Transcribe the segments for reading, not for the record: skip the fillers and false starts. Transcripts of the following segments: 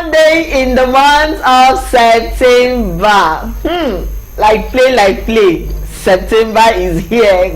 second day in the month of September. Like play. September is here.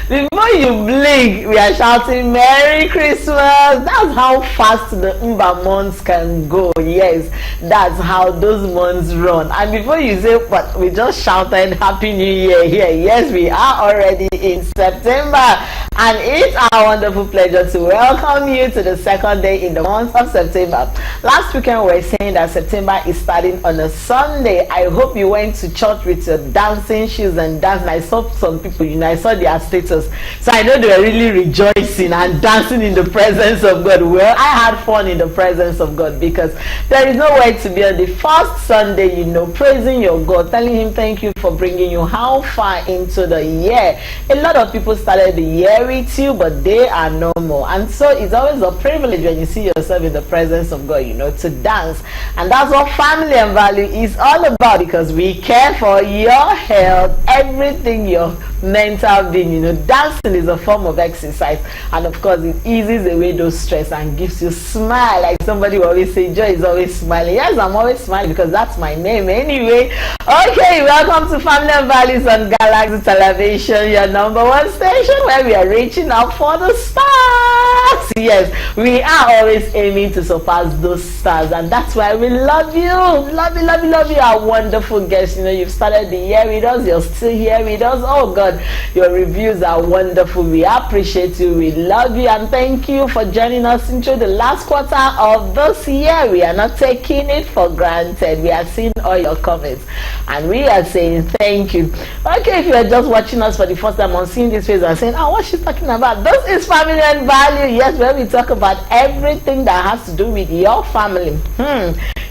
Before you blink, we are shouting Merry Christmas. That's how fast the Umba months can go. Yes, that's how those months run. And before you say, but we just shouted Happy New Year here. Yes, we are already in September. And it's our wonderful pleasure to welcome you to the second day in the month of September. Last weekend we were saying that September is starting on a Sunday. I hope you went to church with your dancing shoes and dancing. I saw some people, I saw their status. So I know they were really rejoicing and dancing in the presence of God. Well, I had fun in the presence of God because there is no way to be on the first Sunday, praising your God, telling him thank you for bringing you how far into the year. A lot of people started the year with you, but they are no more. And so it's always a privilege when you see yourself in the presence of God, to dance. And that's what family and value is all about, because we care for your health, everything, your mental being. Dancing is a form of exercise, and of course it eases away those stress and gives you smile. Like somebody will always say, Joy is always smiling. Yes, I'm always smiling because that's my name anyway. Okay, welcome to Family and Values on Galaxy Television, your number one station where we are reaching out for the stars. Yes, we are always aiming to surpass those stars, and that's why we love you. Love you, our wonderful guests. You've started the year with us, you're still here with us. Oh God, your reviews are wonderful. We appreciate you, we love you, and thank you for joining us into the last quarter of this year. We are not taking it for granted. We are seeing all your comments and we are saying thank you. Okay, if you are just watching us for the first time on seeing this face and saying, what's she talking about? This is Family and Value. Yes, where we talk about everything that has to do with your family,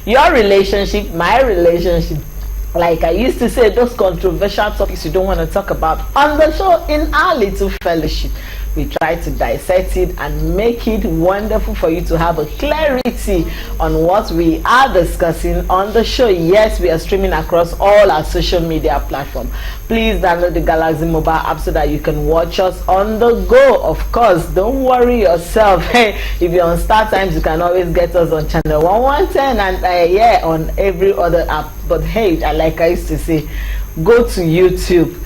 your relationship, my relationship. Like I used to say, those controversial topics you don't want to talk about on the show. In our little fellowship, we try to dissect it and make it wonderful for you to have a clarity on what we are discussing on the show. Yes, we are streaming across all our social media platforms. Please download the Galaxy mobile app so that you can watch us on the go. Of course, don't worry yourself. Hey, if you're on Star Times, you can always get us on channel 1110 and on every other app. But hey, like I used to say, go to YouTube.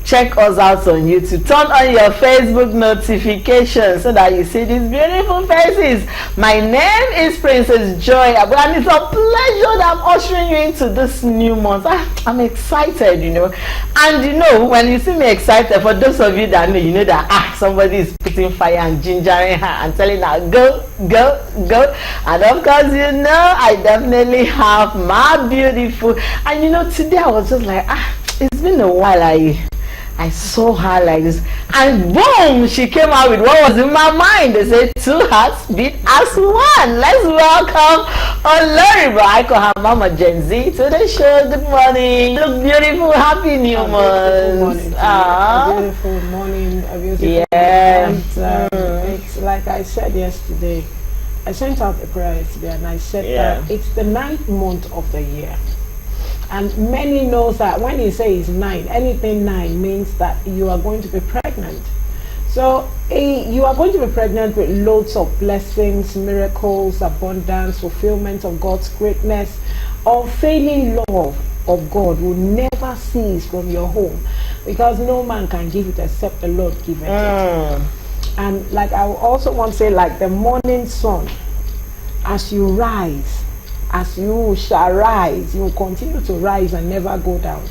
Check us out on YouTube. Turn on your Facebook notifications so that you see these beautiful faces. My name is Princess Joy, and it's a pleasure that I'm ushering you into this new month. I'm excited, And when you see me excited, for those of you that know, that somebody is putting fire and gingering her and telling her go. And of course, I definitely have my beautiful. And today I was just like, it's been a while. I saw her like this, and boom, she came out with what was in my mind. They said 2 hearts beat as one. Let's welcome Oloribo. I call her Mama Gen Z to the show. Good morning. You look beautiful. Happy New Month. Beautiful morning. A beautiful month. It's like I said yesterday. I sent out a prayer yesterday, and I said that it's the 9th month of the year. And many knows that when you say it's 9, anything 9 means that you are going to be pregnant. So you are going to be pregnant with loads of blessings, miracles, abundance, fulfillment of God's greatness. Unfailing love of God will never cease from your home, because no man can give it except the Lord give it. And like I also want to say, like the morning sun, as you rise, as you shall rise, you will continue to rise and never go down.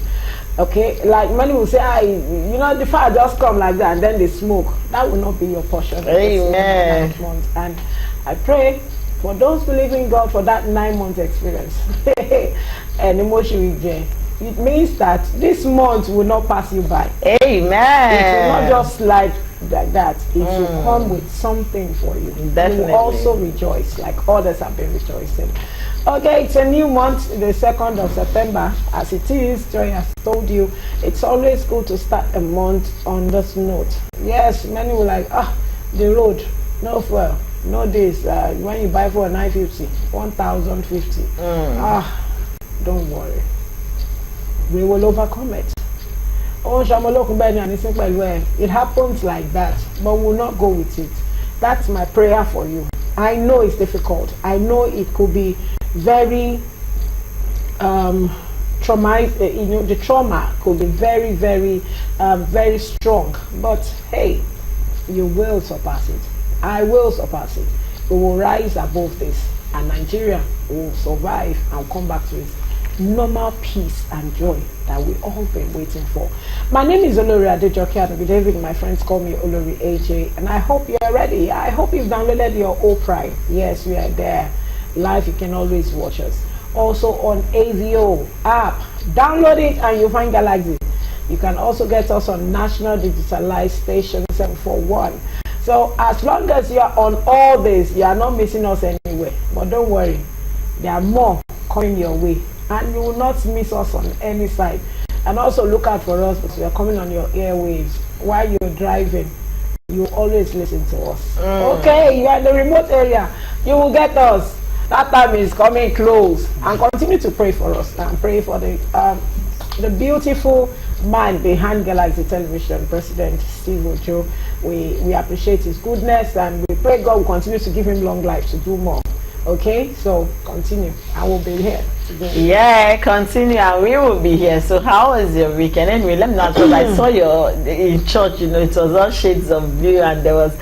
Okay, like many will say, the fire just come like that and then they smoke. That will not be your portion. Amen. And I pray for those believing God for that 9-month experience and emotion with Jane. It means that this month will not pass you by. Amen. It will not just like that. It will come with something for you. Definitely. You will also rejoice like others have been rejoicing. Okay, it's a new month, the 2nd of September. As it is, Joy has told you, it's always good to start a month on this note. Yes, many will like, the road, no fuel, no this. When you buy for a 950, 1,050. Don't worry. We will overcome it. It happens like that, but we'll not go with it. That's my prayer for you. I know it's difficult. I know it could be very traumatized. You know, the trauma could be very, very, very strong. But hey, you will surpass it. I will surpass it. We will rise above this, and Nigeria will survive and come back to its normal peace and joy that we all been waiting for. My name is Olori Adejoke, and good evening, my friends call me Olori AJ, and I hope you're ready. I hope you've downloaded your Prime. Yes, we are there live. You can always watch us also on AVO app. Download it and you'll find Galaxy. You can also get us on National Digitalized Station 741. So as long as you are on all this, you are not missing us anywhere. But don't worry, there are more coming your way, and you will not miss us on any side. And also look out for us because we are coming on your airwaves while you're driving. You always listen to us. Okay, you are in the remote area, you will get us. That time is coming close. And continue to pray for us and pray for the beautiful man behind Galaxy Television, President Steve Ojo. We appreciate his goodness, and we pray God will continue to give him long life to do more. Okay, so continue. I will be here today. Yeah, continue, and we will be here. So how was your weekend? Anyway, let me know, because I saw you in church, you know, it was all shades of blue, and there was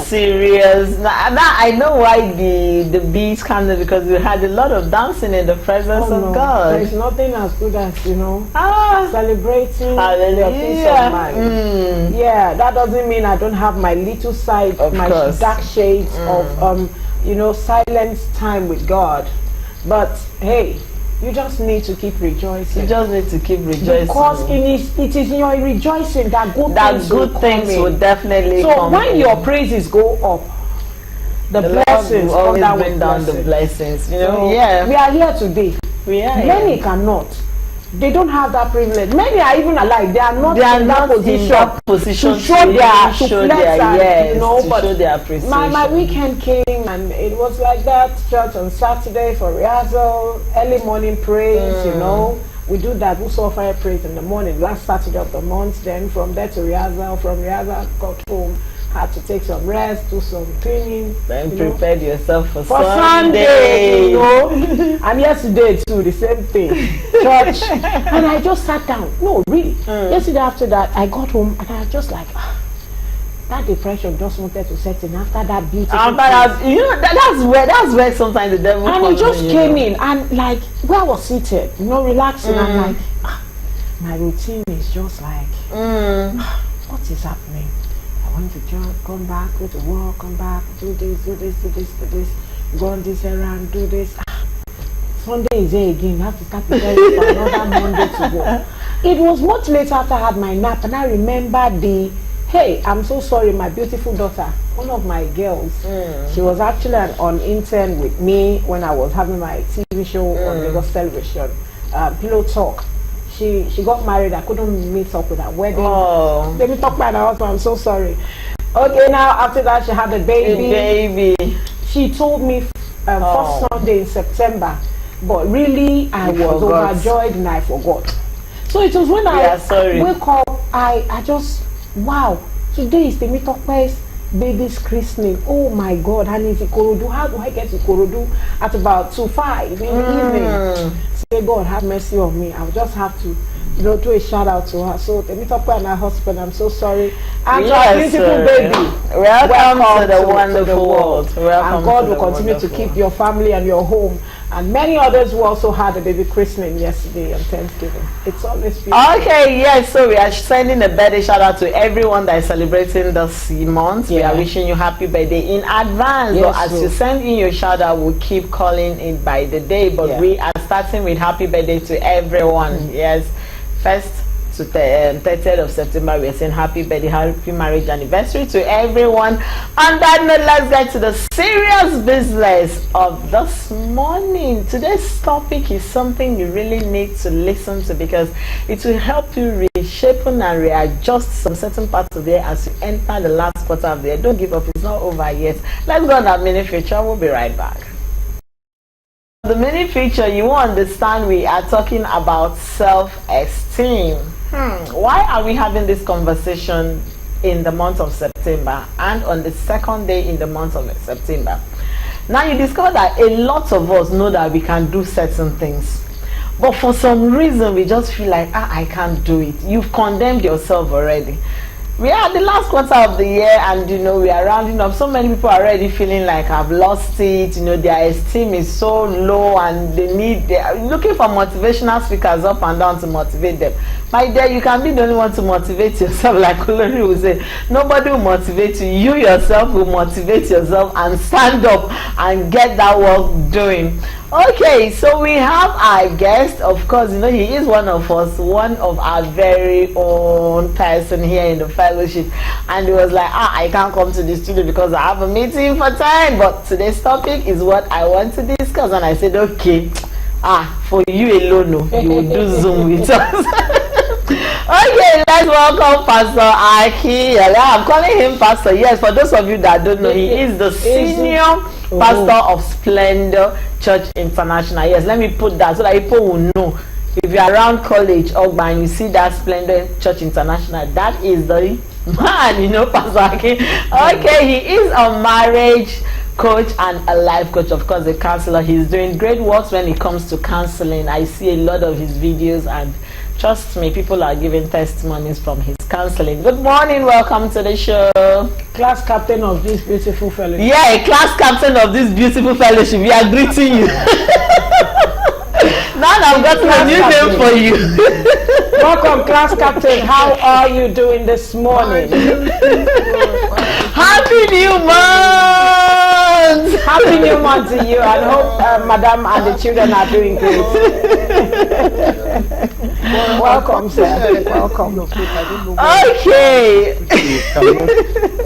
serious. Now I know why the beats came, because we had a lot of dancing in the presence of God. There is nothing as good as, you know, celebrating Hallelujah. your peace of mind. Yeah, that doesn't mean I don't have my little side, of my course. dark shades of you know, silence time with God. But hey, you just need to keep rejoicing. You just need to keep rejoicing. Because it is in your rejoicing that good things will definitely come. So when your praises go up, the blessings will always come bring down the blessings. You know, so yeah. We are here today. We are. Many cannot. They don't have that privilege. Many are even alive. They are not in that position to show their appreciation. My weekend came, and it was like that. Church on Saturday for rehearsal, early morning praise. You know, we do that. We saw fire praise in the morning, last Saturday of the month. Then from there to rehearsal. From rehearsal, got home, had to take some rest, do some cleaning. Then prepared yourself for Sunday. You know. And yesterday too, the same thing. Church. And I just sat down. No, really. Yesterday after that, I got home and I was just like, that depression just wanted to set in after that beautiful. You know, that's where sometimes the devil and comes he just came in, and like where I was seated, you know, relaxing. I'm like, my routine is just like, what is happening? I want to just come back, go to work, come back, do this, go on this errand, do this. Sunday is there again. You have to start preparing for another Monday to go. It was much later after I had my nap, and I remember hey, I'm so sorry, my beautiful daughter, one of my girls, she was actually on intern with me when I was having my TV show on Lagos Television, Pillow Talk. She got married. I couldn't meet up with her wedding. Let me talk about her husband. I'm so sorry. Okay, now after that she had a baby. She told me first Sunday in September, but really I was overjoyed and I forgot. So it was when I wake up, I just, wow, today is the Mitokwe's baby's christening. Oh my God, and it's Ikorodu. How do I get to Ikorodu at about 2:05 in the evening? Say, God have mercy on me. I'll just have to, you know, do a shout out to her. So the Mitokwe and her husband, I'm so sorry. And our beautiful baby. Welcome to the wonderful world. And God will continue to keep your family and your home. And many others who also had a baby christening yesterday on Thanksgiving. It's always beautiful. Okay, yes, so we are sending a birthday shout out to everyone that is celebrating this month. We are wishing you happy birthday in advance. But as you send in your shout out, we'll keep calling it by the day. But we are starting with happy birthday to everyone. Yes, first to 30th of September, we are saying happy birthday, happy marriage anniversary to everyone. On that note, let's get to the serious business of this morning. Today's topic is something you really need to listen to, because it will help you reshape and readjust some certain parts of the year as you enter the last quarter of the year. Don't give up, it's not over yet. Let's go on that mini feature. We'll be right back. The mini feature, you will understand we are talking about self-esteem. Why are we having this conversation in the month of September and on the second day in the month of September? Now you discover that a lot of us know that we can do certain things, but for some reason we just feel like, I can't do it. You've condemned yourself already. We are at the last quarter of the year, and we are rounding up. So many people are already feeling like I've lost it. Their esteem is so low, and they are looking for motivational speakers up and down to motivate them. My dear, you can be the only one to motivate yourself. Like Olori will say, nobody will motivate you. You yourself will motivate yourself and stand up and get that work doing. Okay, so we have our guest. Of course, he is one of us, one of our very own person here in the fellowship, and he was like, I can't come to the studio because I have a meeting for time, but today's topic is what I want to discuss. And I said, okay, for you alone, you will do Zoom with us. Okay, let's welcome Pastor Aki. I'm calling him Pastor. Yes, for those of you that don't know, he is the senior pastor of Splendor Church International. Yes, let me put that so that people will know. If you're around college or and you see that Splendor Church International, that is the man, Pastor Aki. Okay, he is a marriage coach and a life coach, of course, a counselor. He's doing great works when it comes to counseling. I see a lot of his videos, and trust me, people are giving testimonies from his counseling. Good morning, welcome to the show. Class captain of this beautiful fellowship. Yeah, class captain of this beautiful fellowship. We are greeting you. Now I've got a new name for you. Welcome, class captain. How are you doing this morning? Happy new month! Happy new month to you, and hope Madam and the children are doing great. Welcome, sir. Welcome. Okay.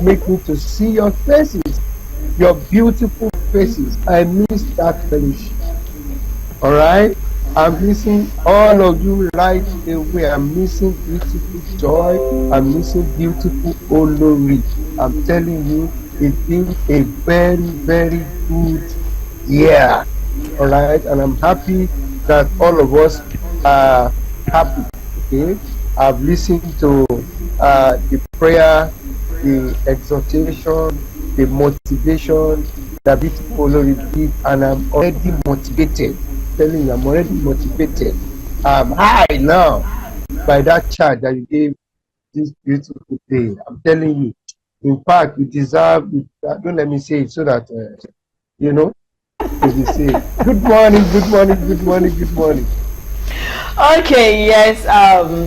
Make me to see your faces, your beautiful faces. I miss that fellowship. All right, I'm missing all of you right away. I'm missing beautiful Joy. I'm missing beautiful Olori. I'm telling you, it's been a very, very good year. All right, and I'm happy that all of us are happy. Okay, I've listened to the prayer, the exhortation, the motivation that beautiful Olori did, and I'm already motivated. Telling you, I'm already motivated. I'm high now by that charge that you gave this beautiful day. I'm telling you, in fact, you deserve it. Don't let me say it so that you say good morning, good morning, good morning, good morning. Okay, yes,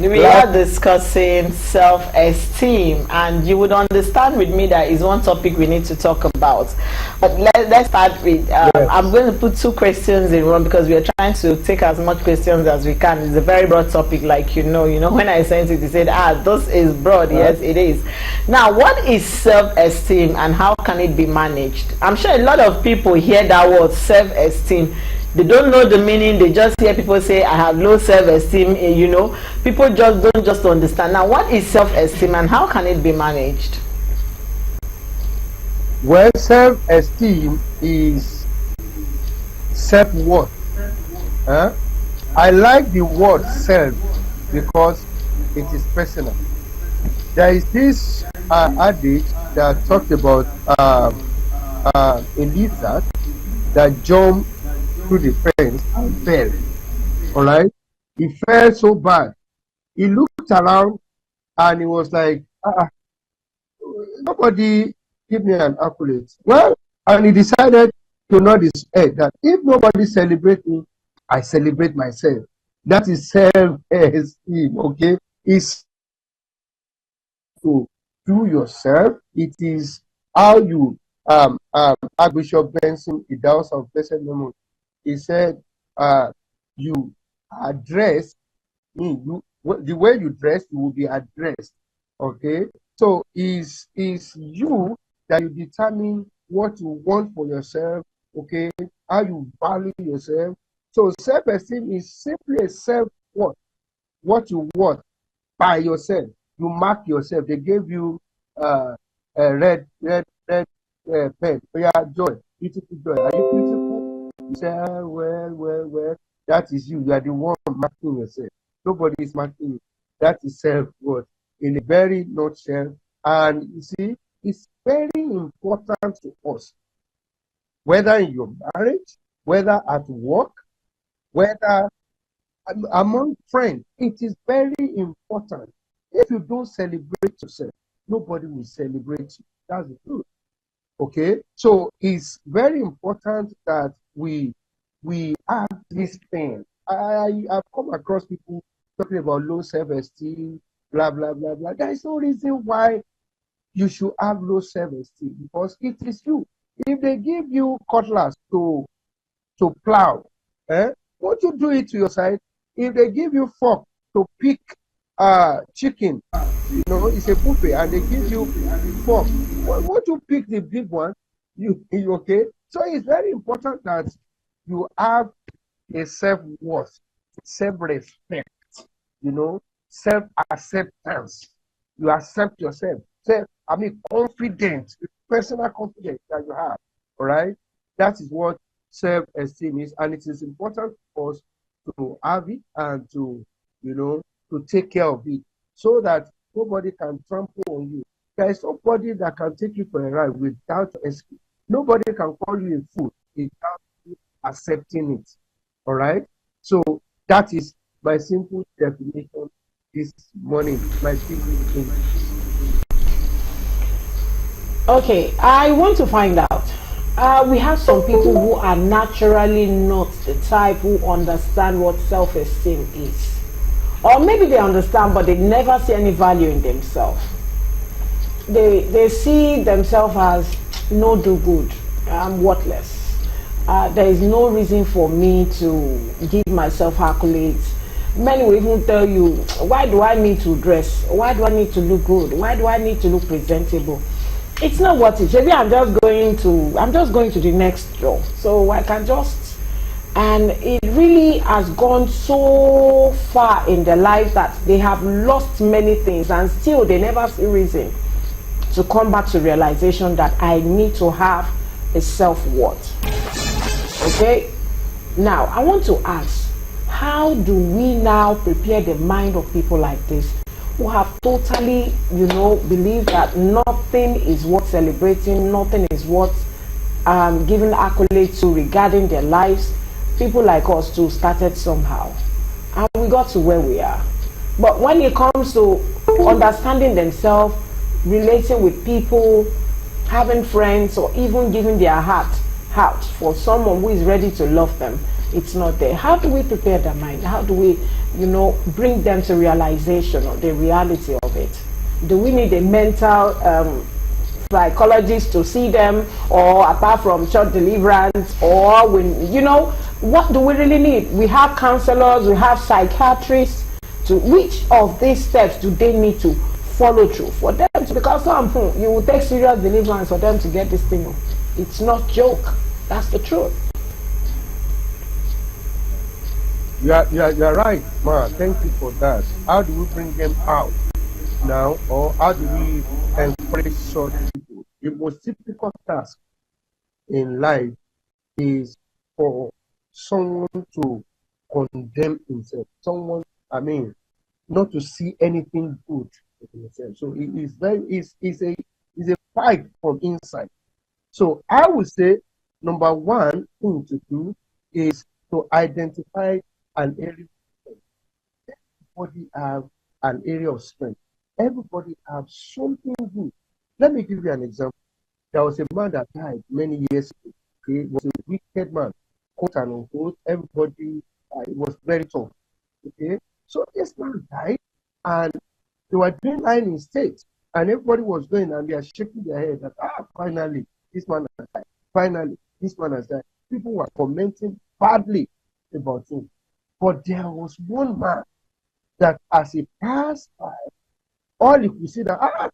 we are discussing self-esteem, and you would understand with me that is one topic we need to talk about. But let's start with, yes. I'm going to put two questions in one because we are trying to take as much questions as we can. It's a very broad topic, like when I sent it, you said, this is broad. Yes, it is. Now, what is self-esteem and how can it be managed? I'm sure a lot of people hear that word self-esteem. They don't know the meaning. They just hear people say, I have low self-esteem. People just don't understand. Now, what is self-esteem and how can it be managed? Well, self-esteem is self-worth. I like the word self because it is personal. There is this adage that talked about a lizard that jumped through the fence and fell. All right, he fell so bad. He looked around and he was like, nobody give me an accolade. Well, and he decided to nod his head that if nobody celebrate me, I celebrate myself. That is self-esteem. Okay, it's to do yourself. It is how you Archbishop Benson, the House of Blessed Memory. He said, you address me. The way you dress, you will be addressed. Okay? So is you that you determine what you want for yourself, okay? How you value yourself. So self-esteem is simply a self-worth. What you want by yourself. You mark yourself. They gave you a red pen. Oh yeah, Joy. Beautiful Joy. Are you beautiful? You say, well, that is you. You are the one marking yourself. Nobody is marking you. That is self-worth in a very nutshell. And you see, it's very important to us whether in your marriage, whether at work, whether among friends. It is very important. If you don't celebrate yourself, nobody will celebrate you. That's the truth. Okay, so it's very important that we have this thing. I've come across people talking about low self-esteem, blah blah blah blah. There is no reason why you should have low self-esteem, because it is you. If they give you cutlass to plow, won't you do it to your side? If they give you fork to pick chicken, it's a buffet, and they give you fork, won't you pick the big one? You okay? So it's very important that you have a self-worth, self-respect, self-acceptance. You accept yourself. Confident, personal confidence that you have. All right? That is what self-esteem is, and it is important for us to have it and to take care of it, so that nobody can trample on you. There is nobody that can take you for a ride without excuse. Nobody can call you a fool without you accepting it. All right? So that is my simple definition this morning, my simple thing. Okay, I want to find out. We have some people who are naturally not the type who understand what self-esteem is. Or maybe they understand, but they never see any value in themselves. They see themselves as no do good. I'm worthless. There is no reason for me to give myself accolades. Many will even tell you, why do I need to dress? Why do I need to look good? Why do I need to look presentable? It's not worth it. Maybe I'm just going to the next job, so I can just. And it really has gone so far in their life that they have lost many things, and still they never see reason to come back to realization that I need to have a self-worth. Okay? Now, I want to ask, how do we now prepare the mind of people like this, who have totally, believe that nothing is worth celebrating, nothing is worth giving accolades to regarding their lives? People like us too started somehow, and we got to where we are. But when it comes to understanding themselves, relating with people, having friends, or even giving their heart out for someone who is ready to love them, it's not there. How do we prepare their mind? How do we, bring them to realization of the reality of it? Do we need a mental psychologist to see them, or apart from church deliverance, or what do we really need? We have counselors, we have psychiatrists. To which of these steps do they need to follow through for them to, because you will take serious deliverance for them to get this thing. It's not joke. That's the truth. You're right, ma. Thank you for that. How do we bring them out now, or how do we encourage such people? The most difficult task in life is for someone to condemn himself. Not to see anything good in himself. So it is a fight from inside. So I would say number one thing to do is to identify an area of strength. Everybody have an area of strength. Everybody have something good. Let me give you an example. There was a man that died many years ago. Okay? He was a wicked man, quote and unquote. Everybody, it was very tough. Okay, so this man died, and they were doing lying in state, and everybody was going, and they are shaking their head that finally this man has died. Finally, this man has died. People were commenting badly about him, but there was one man that, as he passed by, all you could see that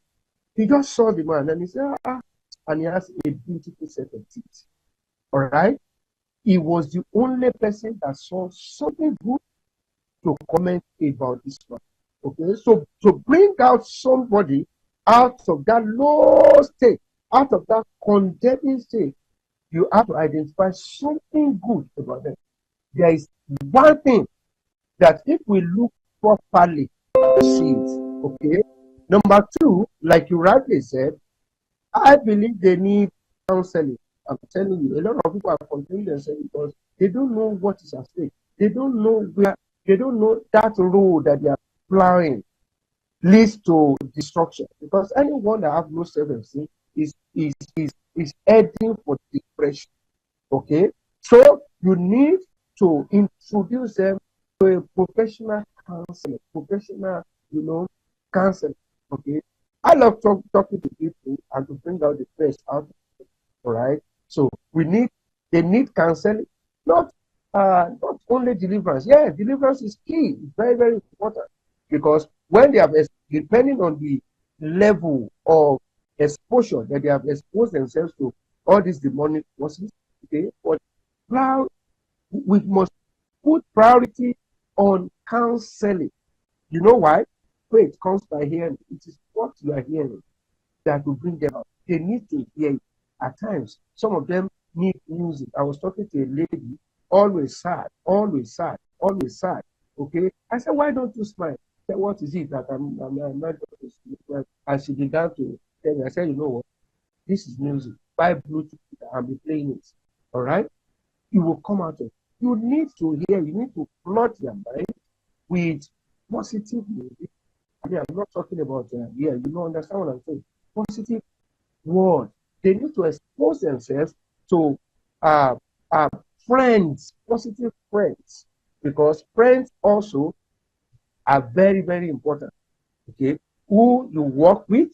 he just saw the man, and he said and he has a beautiful set of teeth. All right, he was the only person that saw something good to comment about this one. Okay, so to bring out somebody out of that low state, out of that condemning state, you have to identify something good about them. There is one thing that if we look properly, we see it. Okay. Number two, like you rightly said, I believe they need counseling. I'm telling you, a lot of people are complaining themselves because they don't know what is at stake. They don't know that road that they are plowing leads to destruction. Because anyone that have low self-esteem is heading for depression. Okay, so you need to introduce them to a professional counselor, counseling. Okay, I love talking to people and to bring out the best out of them. All right, so they need counseling, not only deliverance. Yeah, deliverance is key. It's very, very important because when they have, depending on the level of exposure that they have exposed themselves to all these demonic forces, okay, but now we must put priority on counseling. You know why? Faith comes by hearing. It is what you are hearing that will bring them out. They need to hear it. At times, some of them need music. I was talking to a lady, always sad, always sad, always sad. Okay, I said, why don't you smile? I said, what is it that I'm not going to smile? And she began to tell me. I said, you know what? This is music. Buy Bluetooth and be playing it. All right, you will come out of it. You need to hear. You need to flood your mind with positive music. I mean, I'm not talking about you don't understand what I'm saying. Positive word. They need to expose themselves to friends, positive friends, because friends also are very, very important. Okay, who you work with,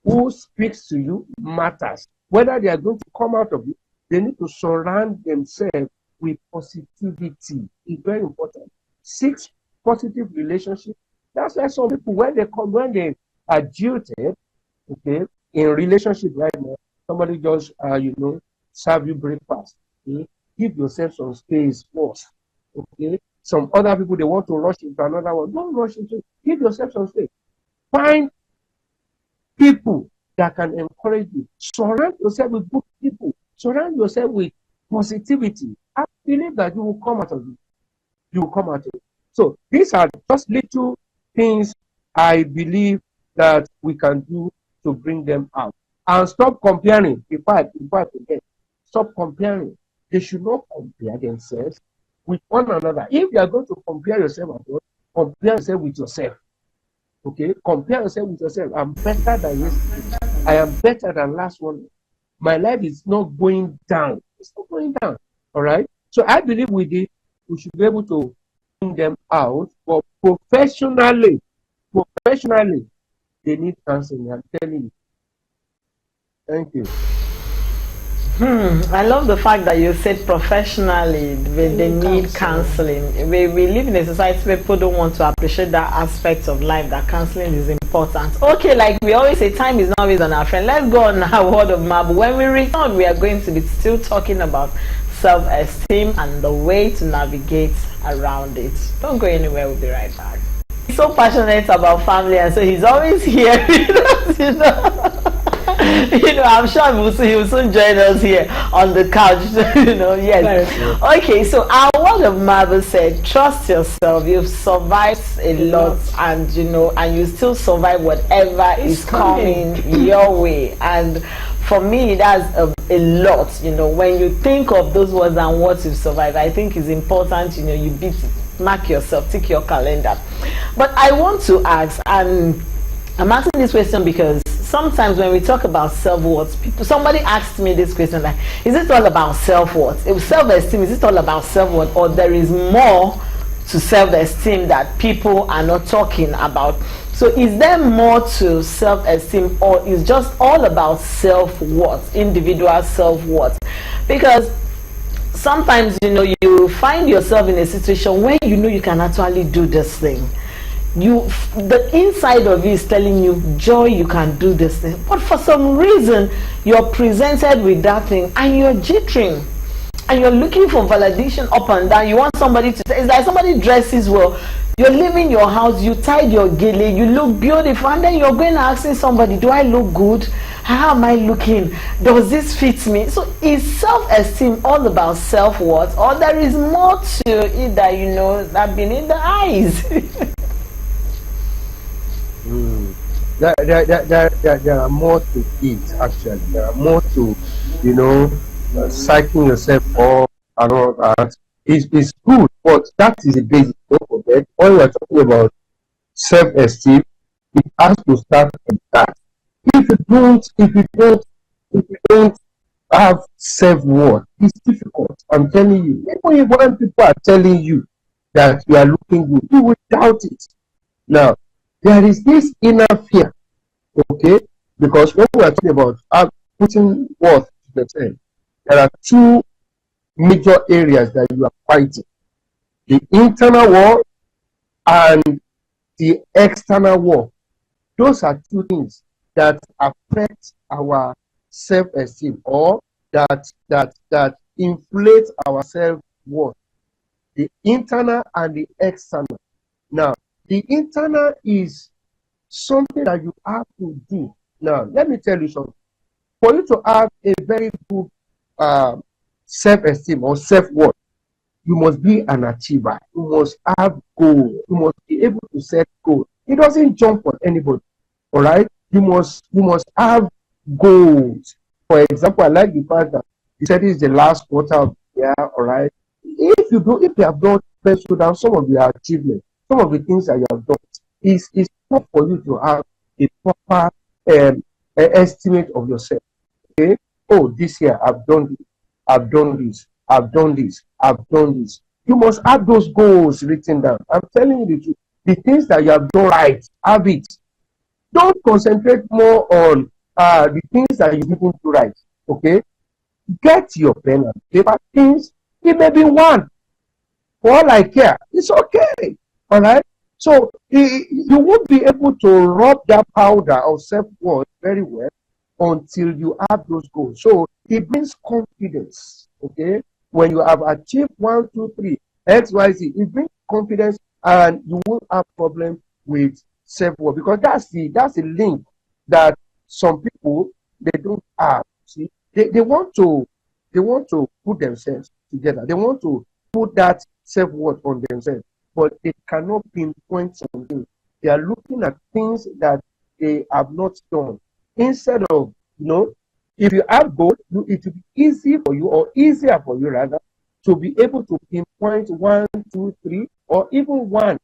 who speaks to you matters. Whether they are going to come out of it, they need to surround themselves with positivity. It's very important. 6 positive relationships. That's why some people, when they are jilted, okay, in relationship right now, somebody just serve you breakfast. Okay? Give yourself some space first. Okay. Some other people, they want to rush into another one. Don't rush into it. Give yourself some space. Find people that can encourage you. Surround yourself with good people. Surround yourself with positivity. I believe that you will come out of it. You will come out of it. So these are just little things I believe that we can do to bring them out. And stop comparing. Again, stop comparing. They should not compare themselves with one another. If you are going to compare yourself at all, compare yourself with yourself. Okay? Compare yourself with yourself. I'm better than yesterday. I am better than last one. My life is not going down. It's not going down. All right? So I believe we should be able to bring them out. But professionally, they need counseling. I'm telling you. Thank you. I love the fact that you said professionally they need counseling. We live in a society where people don't want to appreciate that aspect of life, that counseling is important. Okay, like we always say, time is not always on our friend. Let's go on our word of mouth. When we return, we are going to be still talking about self-esteem and the way to navigate around it. Don't go anywhere, we'll be right back. He's so passionate about family, and so he's always here with us, I'm sure he will soon join us here on the couch. Yes. Okay, so our word of mother said, trust yourself. You've survived a lot, and you still survive whatever is coming your way. And for me, that's a lot. When you think of those words and what you've survived, I think it's important. You mark yourself, tick your calendar. But I want to ask, and I'm asking this question because sometimes when we talk about self-worth, somebody asked me this question, like, is it all about self-worth? Self-esteem, is it all about self-worth, or there is more to self-esteem that people are not talking about? So is there more to self-esteem, or is just all about self-worth, individual self-worth? Because sometimes, you find yourself in a situation where you can actually do this thing. The inside of you is telling you, Joy, you can do this thing, but for some reason you're presented with that thing and you're jittering and you're looking for validation up and down. You want somebody to say, it's like somebody dresses well, you're leaving your house, you tied your gele, you look beautiful, and then you're going to asking somebody, do I look good? How am I looking? Does this fit me? So is self-esteem all about self-worth, or there is more to it that beneath the eyes? There are more to it, actually. There are more to, psyching yourself up and all that is good, but that is the basic. Don't forget, when we are talking about self-esteem, it has to start from that. If you don't have self-worth, it's difficult. I'm telling you. Even when people are telling you that you are looking good, you will doubt it. Now, there is this inner fear, okay? Because when we are talking about putting worth to yourself, there are two major areas that you are fighting: the internal war and the external war. Those are two things that affect our self-esteem, or that inflate our self-worth. The internal and the external. Now, the internal is something that you have to do. Now, let me tell you something. For you to have a very good self-esteem or self-worth, you must be an achiever. You must have goals. You must be able to set goals. It doesn't jump on anybody. All right? You must have goals. For example, I like the fact that you said it's the last quarter of the year. All right? If you have done, let's go down some of your achievements, some of the things that you have done, it's not for you to have a proper estimate of yourself. Okay? Oh, this year I've done this, I've done this, I've done this, I've done this. You must have those goals written down. I'm telling you the truth. The things that you have done right, have it. Don't concentrate more on the things that you didn't do right. Okay? Get your pen and paper. Things, it may be one. For all I care, it's okay. All right? So you won't be able to rub that powder of self-worth very well until you have those goals. So it brings confidence. Okay? When you have achieved 1, 2, 3, X, Y, Z, it brings confidence, and you won't have problem with self-worth, because that's the link that some people they don't have. See, they want to put themselves together. They want to put that self-worth on themselves, but they cannot pinpoint something. They are looking at things that they have not done. Instead of, if you have goals, it will be easy for you, or easier for you rather, to be able to pinpoint 1, 2, 3, or even one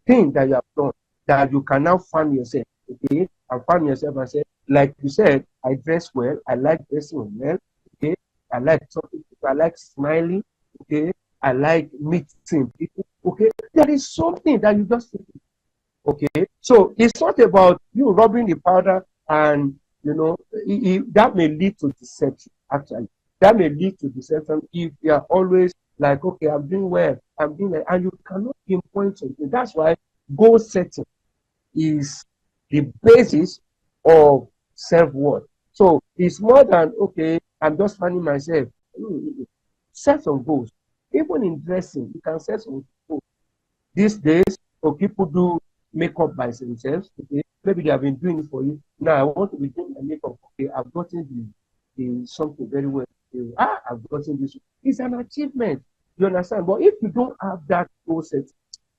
thing that you have done, that you can now find yourself, okay? And find yourself and say, like you said, I dress well, I like dressing well, okay? I like talking to people, I like smiling, okay? I like meeting people, okay? There is something that you just think, okay? So it's not about you rubbing the powder and, that may lead to deception, actually. That may lead to deception if you are always like, okay, I'm doing well, and you cannot pinpoint something. That's why goal setting is the basis of self-worth. So it's more than, okay, I'm just finding myself. Set some goals. Even in dressing, you can set some goals. These days, people do makeup by themselves. Okay, maybe they have been doing it for you. Now I want to be doing my makeup. Okay, I've gotten the something very well. I've gotten this. It's an achievement. You understand? But if you don't have that goal set,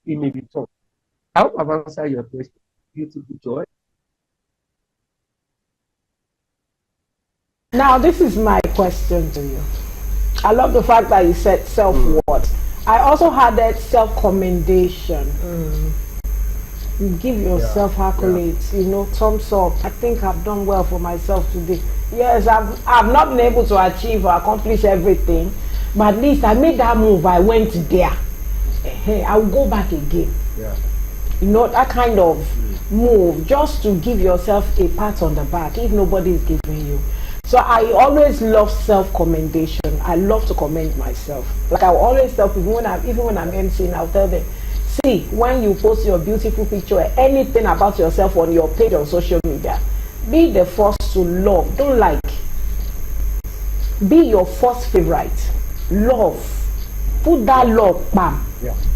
it may be tough. I hope I've answered your question. Beautiful Joy. Now, this is my question to you. I love the fact that you said self-worth. I also had that self-commendation. You give yourself accolades, thumbs up. I think I've done well for myself today. Yes, I've not been able to achieve or accomplish everything, but at least I made that move. I went there. Hey, I will go back again. Yeah. That kind of move, just to give yourself a pat on the back if nobody is giving you. So I always love self-commendation. I love to commend myself. Like I always tell people, even when I'm emceeing, I'll tell them, see, when you post your beautiful picture or anything about yourself on your page on social media, be the first to love. Don't like. Be your first favorite. Love. Put that love, bam,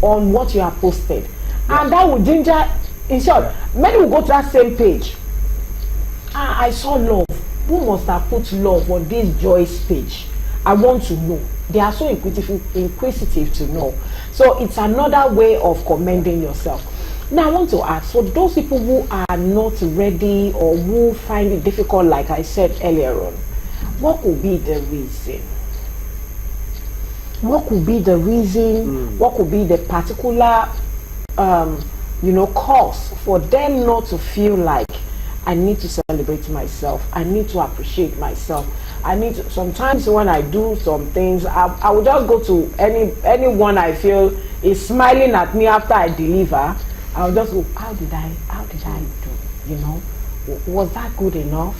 on what you have posted. And that will ginger, in short, many will go to that same page. I saw love. Who must have put love on this Joyce page? I want to know. They are so inquisitive to know. So it's another way of commending yourself. Now I want to ask, for those people who are not ready or who find it difficult, like I said earlier on, What could be the reason? What could be the reason? What could be the particular, cause for them not to feel like I need to celebrate myself? I need to appreciate myself. I need to. Sometimes when I do some things, I will just go to anyone I feel is smiling at me after I deliver. I'll just go, how did I do? Was that good enough?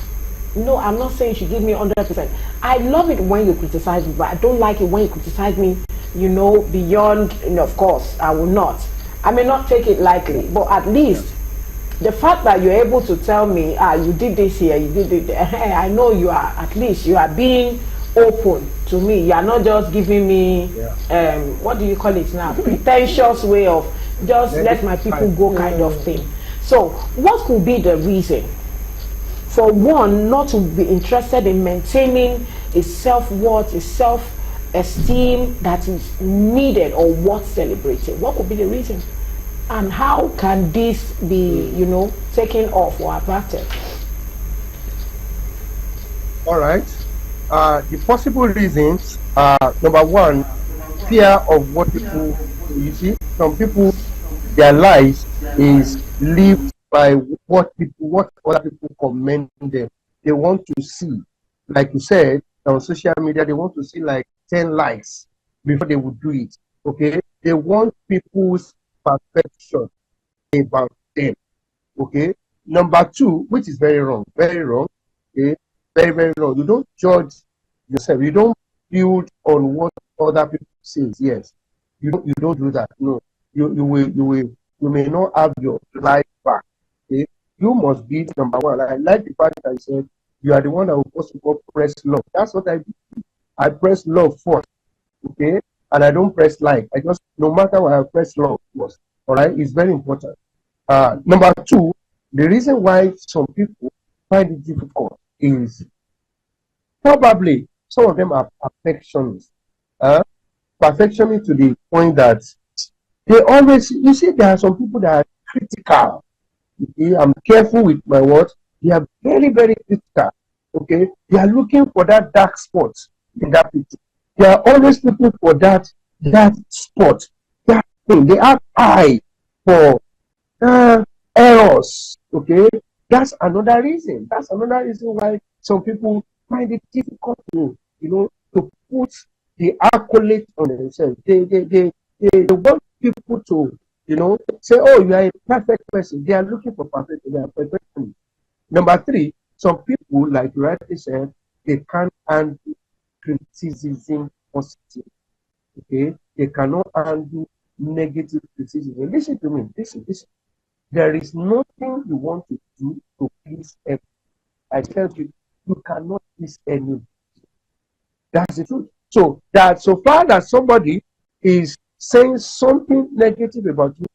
No, I'm not saying she give me 100%. I love it when you criticize me, but I don't like it when you criticize me, beyond, of course, I will not. I may not take it lightly, but at least the fact that you're able to tell me, you did this here, you did it there, I know at least you are being open to me. You are not just giving me, what do you call it now? Pretentious way of just let my people go kind of thing. So what could be the reason for one not to be interested in maintaining a self-worth, a self-esteem that is needed or worth celebrating? What could be the reason? And how can this be, taken off or averted? All right. The possible reasons are, number one, fear of what people, you see, some people, their lives is lived by what other people commend them. They want to see, like you said, on social media, they want to see like 10 likes before they would do it. Okay? They want people's perfection about them. Okay? Number two, which is very wrong. Okay? Very, very wrong. You don't judge yourself. You don't build on what other people say. Yes. You don't do that. No. You may not have your life back. Okay? You must be number one. I like the fact that I said you are the one that will also go press love. That's what I do. I press love first. Okay? And I don't press like. I just, no matter what, I press love first. All right? It's very important. Number two, the reason why some people find it difficult is probably some of them are perfectionists. Perfectionists to the point that they always, you see, there are some people that are critical. Okay? I'm careful with my words. They are very, very critical. Okay? They are looking for that dark spot in that picture. They are always looking for that spot, that thing. They have eye for errors. Okay? That's another reason. That's another reason why some people find it difficult to put the accolade on themselves. They want people to, say, oh, you are a perfect person. They are looking for perfection. They are perfect. Number three, some people, like you rightly said, they can't handle criticism positive. Okay? They cannot handle negative criticism. Listen to me. Listen. There is nothing you want to do to please everyone. I tell you, you cannot please anyone. That's the truth. So far that somebody is saying something negative about you,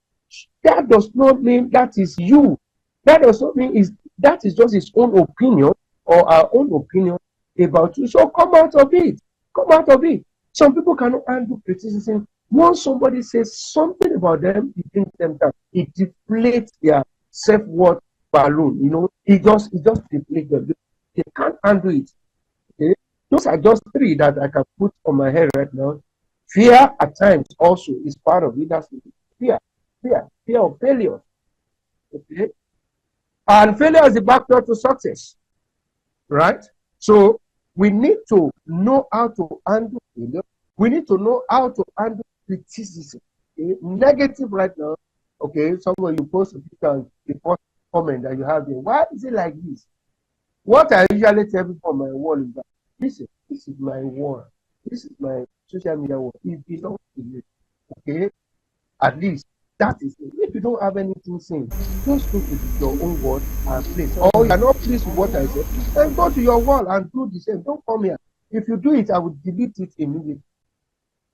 that does not mean that is you. That does not mean that is just his own opinion or our own opinion about you. So come out of it. Come out of it. Some people cannot handle criticism. Once somebody says something about them, it brings them down. It deflates their self-worth balloon. It just deflates them. They can't handle it. Okay? Those are just three that I can put on my head right now. Fear at times also is part of it. That's fear of failure. Okay? And failure is the backdoor to success. Right? So we need to know how to handle failure. We need to know how to handle criticism. Okay? Negative right now. Okay, somewhere you post a picture and the first comment that you have there. Why is it like this? What I usually tell people on my wall is that this is my wall. This is my social media wall. It belongs to you. Okay? At least that is it. If you don't have anything saying, just go to your own wall and place. Or you are not pleased with what I said, then go to your wall and do the same. Don't come here. If you do it, I will delete it immediately.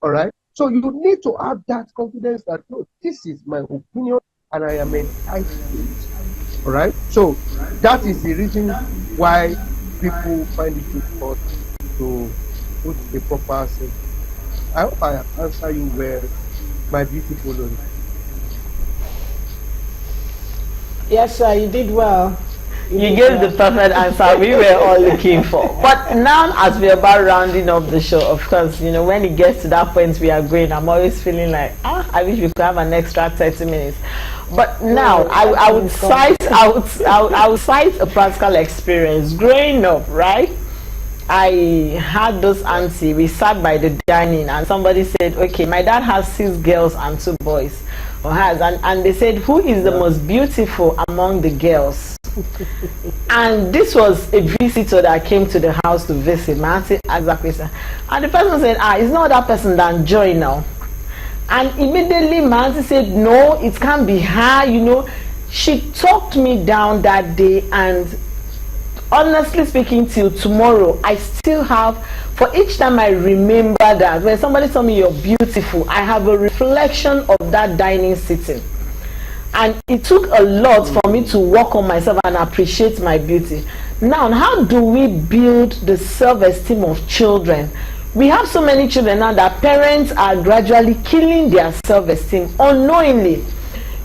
All right? So you need to have that confidence that, no, this is my opinion and I am entitled to it. All right? So that is the reason why people find it difficult to put a proper sense. I hope I have answered you well, my beautiful Lord. Yes, sir, you did well. You gave the perfect answer we were all looking for. But now, as we're about rounding up the show, of course, you know, when it gets to that point we are going, I'm always feeling like, I wish we could have an extra 30 minutes. But now, I would cite a practical experience. Growing up, right? I had those auntie. We sat by the dining, and somebody said, "Okay, my dad has 6 girls and 2 boys, or has," and they said, "Who is the most beautiful among the girls?" And this was a visitor that came to the house to visit. My auntie asked that question, and the person said, "It's not that person than Joy now." And immediately my auntie said, "No, it can't be her." You know, she talked me down that day, and honestly speaking, till tomorrow, I still have, for each time I remember that, when somebody told me you're beautiful, I have a reflection of that dining sitting. And it took a lot for me to work on myself and appreciate my beauty. Now, how do we build the self-esteem of children? We have so many children now that parents are gradually killing their self-esteem unknowingly.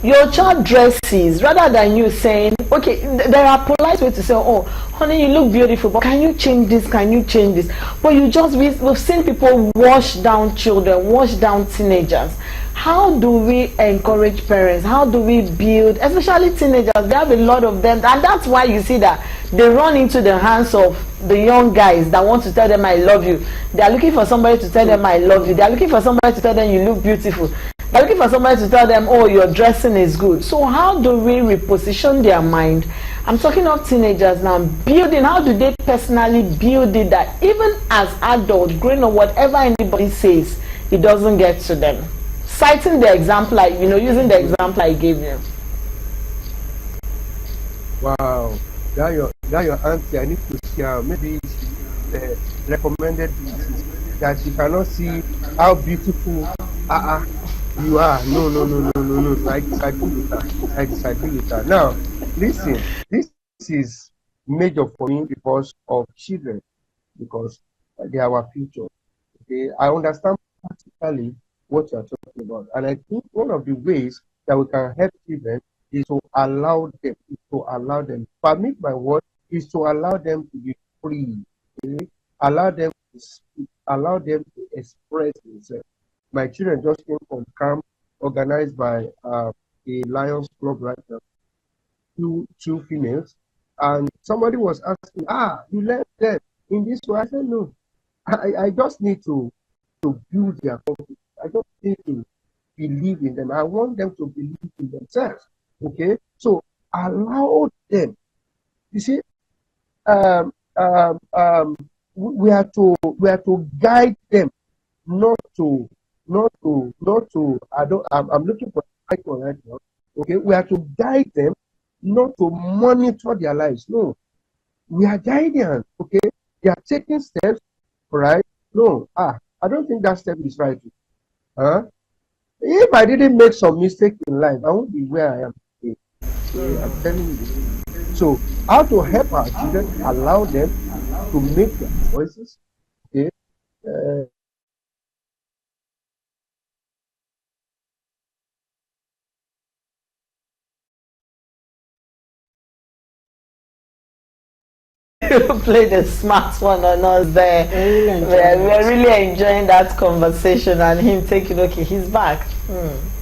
Your child dresses, rather than you saying, okay, there are polite ways to say, "Oh, honey, you look beautiful, but can you change this? Can you change this?" But we've seen people wash down children, wash down teenagers. How do we encourage parents? How do we build, especially teenagers? We have a lot of them, and that's why you see that they run into the hands of the young guys that want to tell them, "I love you." They are looking for somebody to tell them, "I love you." They are looking for somebody to tell them, "You look beautiful." They're looking for somebody to tell them, "Oh, your dressing is good." So how do we reposition their mind? I'm talking of teenagers now, building. How do they personally build it that even as adults, growing up, whatever anybody says, it doesn't get to them? Citing the example, like, using the example I gave you. Wow, that your auntie, I need to share. Maybe she recommended that she cannot see how beautiful you are. No. I disagree with that. Now, listen, this is major for me because of children, because they are our future. Okay, I understand practically what you are talking about, and I think one of the ways that we can help children is to allow them. Permit my word, is to allow them to be free. Okay? Allow them to speak. Allow them to express themselves. My children just came from camp organized by the Lions Club right now, two females, and somebody was asking, you left them in this way. I said, no, I just need to build their confidence. I just need to believe in them. I want them to believe in themselves. Okay, so allow them. You see, we are to guide them, not to. I'm looking for the right one right now. Okay, we are to guide them, not to monitor their lives. No, we are guiding. Okay, they are taking steps, right? No, I don't think that step is right. If I didn't make some mistake in life, I won't be where I am today. Okay, I'm telling you. So, how to help our children? Allow them to make their choices. Okay. You play the smart one on us there. We're really enjoying that conversation and him taking, okay, he's back.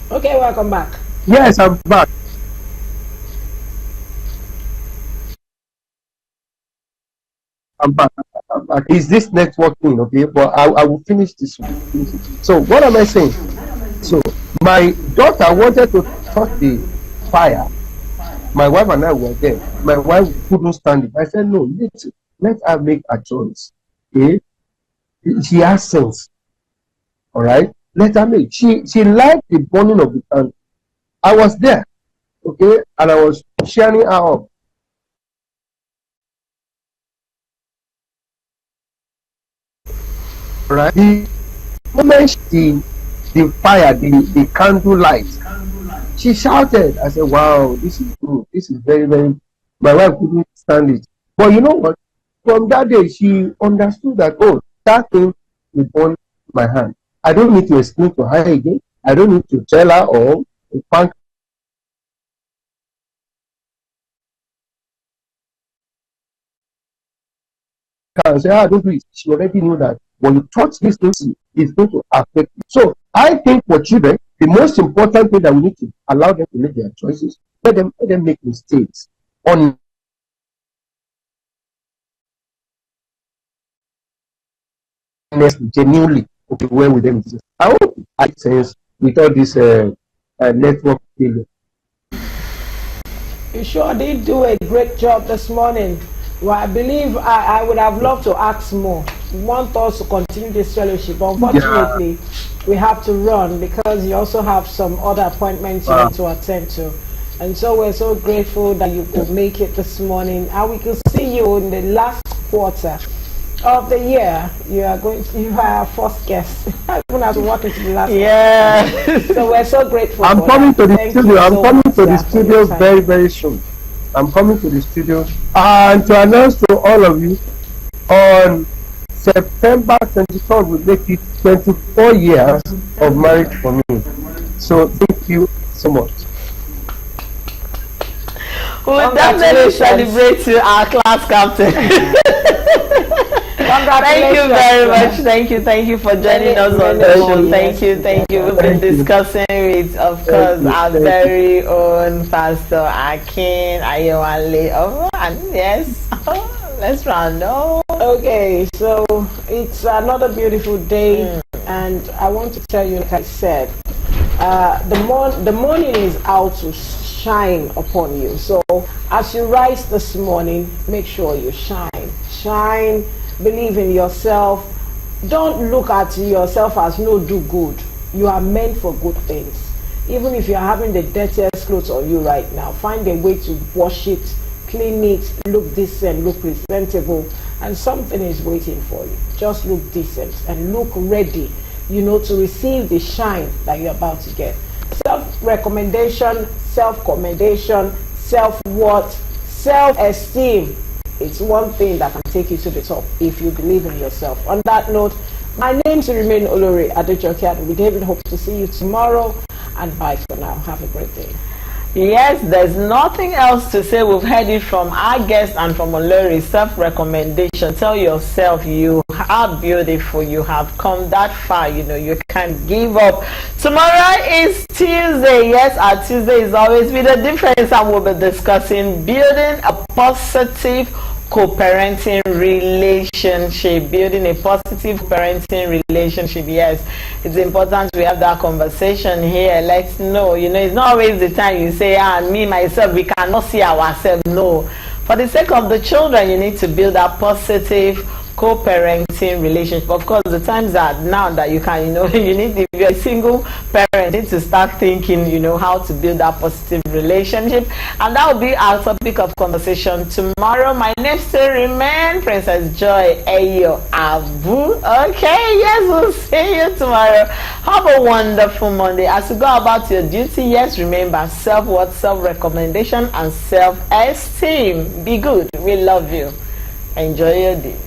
Okay, welcome back. Yes, I'm back. I'm back. Is this networking? Okay, but I will finish this one. So, what am I saying? So, my daughter wanted to touch the fire. My wife and I were there. My wife couldn't stand it. I said, no, let her make a choice. Okay? She has sense. All right? Let her make. She liked the burning of the candle. I was there. Okay? And I was cheering her up. Right? The moment the fire, the candle light, she shouted. I said, wow, this is good. This is very, very. My wife couldn't stand it. But you know what? From that day, she understood that, oh, that thing will burn my hand. I don't need to explain to her again. I don't need to tell her or thank car and say, don't do it. She already knew that when you touch this thing, it's going to affect you. So I think for children, the most important thing that we need to allow them to make their choices, let them make mistakes. Genuinely, okay, well with them. I hope I sense with all this network failure. You sure did do a great job this morning. Well, I believe I would have loved to ask more. We want us to continue this fellowship. Unfortunately, we have to run because you also have some other appointments you need to attend to. And so we're so grateful that you could make it this morning. And we could see you in the last quarter of the year. You are our first guest. Even as we walk into the last quarter. So we're so grateful. I'm coming to the studio. I'm coming to the studio very, very soon. I'm coming to the studio and to announce to all of you on September 23rd will make it 24 years of marriage for me. So thank you so much. We'll definitely celebrate you, our class captain. Thank you very much. Thank you for joining us on the show. Thank you. We've been discussing with, of course, our very own Pastor Akin Ayewale. Oh, and yes, let's round up. Okay, so it's another beautiful day, and I want to tell you, like I said, the morning is out to shine upon you. So as you rise this morning, make sure you shine. Believe in yourself. Don't look at yourself as no do good. You are meant for good things. Even if you're having the dirtiest clothes on you right now, find a way to wash it, clean it, look decent, look presentable, and something is waiting for you. Just look decent and look ready, to receive the shine that you're about to get. Self-recommendation, self-commendation, self-worth, self-esteem. It's one thing that can take you to the top if you believe in yourself. On that note, my name is remain Olori Adejoke, and we David hope to see you tomorrow. And bye for now. Have a great day. Yes, there's nothing else to say. We've heard it from our guest and from Olori. Self-recommendation. Tell yourself you are beautiful. You have come that far. You can't give up. Tomorrow is Tuesday. Yes, our Tuesday is always with a difference, and we'll be discussing building a positive co-parenting relationship. Building a positive parenting relationship. Yes, it's important we have that conversation here. Let's know, it's not always the time you say, me myself, we cannot see ourselves. No, for the sake of the children, you need to build a positive co-parenting relationship. Of course, the times are now that you can, you need, if you're a single parent, you need to start thinking, how to build that positive relationship. And that will be our topic of conversation tomorrow. My name still remains Princess Joy Ayo Abu. Okay, yes, we'll see you tomorrow. Have a wonderful Monday. As you go about your duty, yes, remember self-worth, self-recommendation, and self-esteem. Be good. We love you. Enjoy your day.